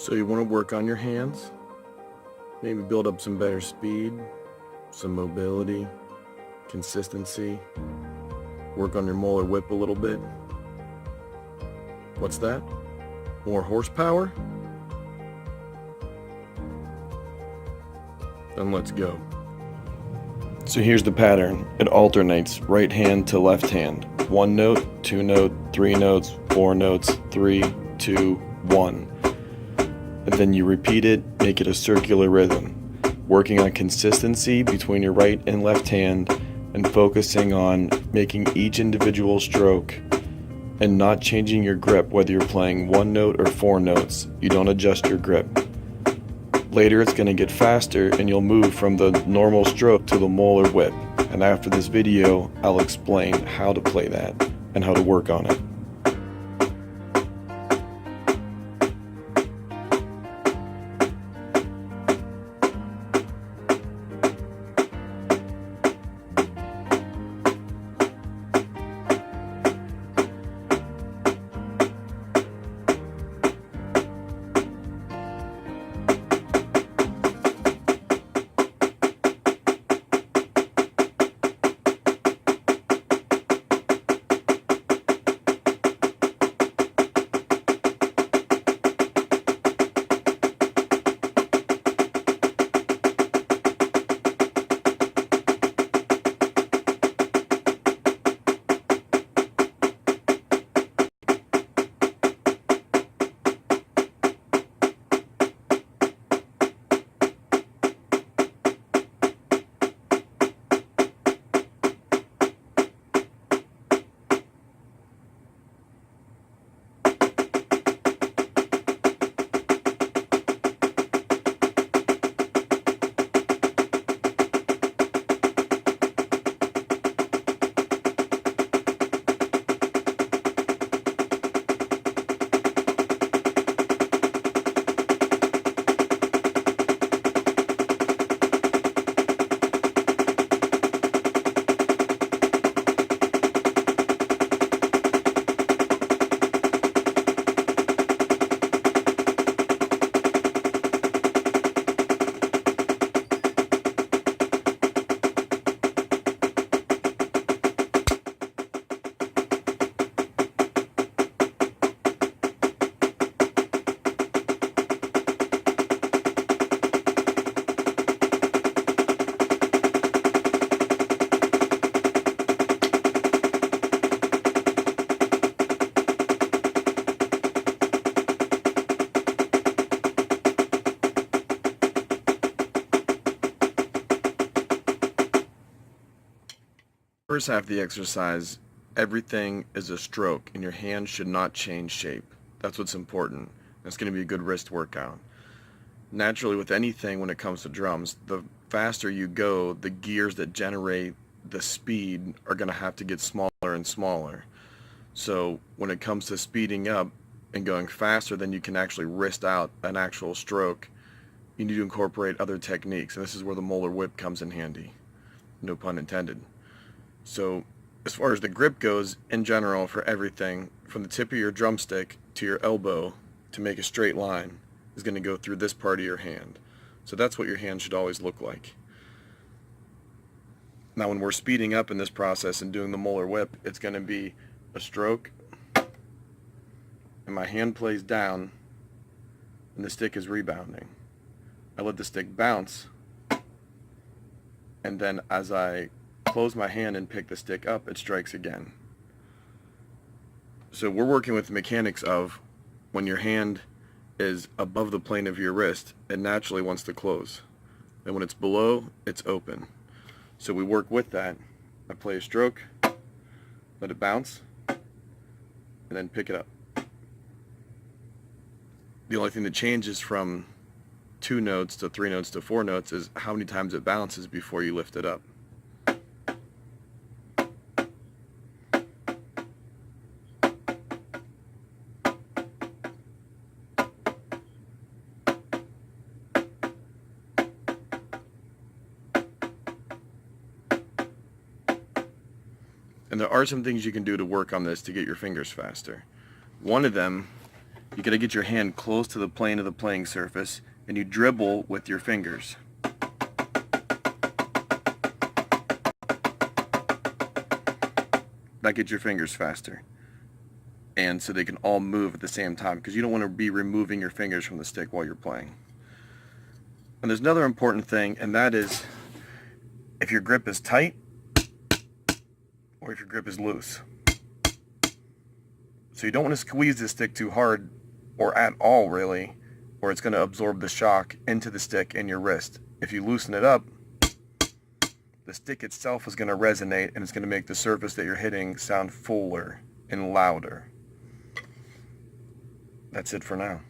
So you want to work on your hands, maybe build up some better speed, some mobility, consistency, work on your molar whip a little bit. What's that? More horsepower? Then let's go. So here's the pattern. It alternates right hand to left hand. 1 note, 2 note, 3 notes, 4 notes, 3, 2, 1. And then you repeat it, make it a circular rhythm, working on consistency between your right and left hand and focusing on making each individual stroke and not changing your grip whether you're playing 1 note or 4 notes. You don't adjust your grip. Later it's going to get faster and you'll move from the normal stroke to the molar whip. And after this video, I'll explain how to play that and how to work on it. First half of the exercise, everything is a stroke and your hand should not change shape. That's what's important. It's going to be a good wrist workout. Naturally, with anything when it comes to drums, the faster you go, the gears that generate the speed are going to have to get smaller and smaller. So when it comes to speeding up and going faster than you can actually wrist out an actual stroke, you need to incorporate other techniques, and this is where the molar whip comes in handy. No pun intended. So as far as the grip goes, in general, for everything, from the tip of your drumstick to your elbow to make a straight line is going to go through this part of your hand. So that's what your hand should always look like. Now when we're speeding up in this process and doing the molar whip, it's going to be a stroke, and my hand plays down, and the stick is rebounding. I let the stick bounce, and then as I close my hand and pick the stick up, it strikes again. So we're working with the mechanics of when your hand is above the plane of your wrist, it naturally wants to close. And when it's below, it's open. So we work with that. I play a stroke, let it bounce, and then pick it up. The only thing that changes from 2 notes to 3 notes to 4 notes is how many times it bounces before you lift it up. And there are some things you can do to work on this to get your fingers faster. One of them You got to get your hand close to the plane of the playing surface, and you dribble with your fingers. That gets your fingers faster. And so they can all move at the same time, because you don't want to be removing your fingers from the stick while you're playing. And there's another important thing, and that is if your grip is tight or if your grip is loose. So you don't want to squeeze the stick too hard, or at all really, or it's going to absorb the shock into the stick and your wrist. If you loosen it up, the stick itself is going to resonate, and it's going to make the surface that you're hitting sound fuller and louder. That's it for now.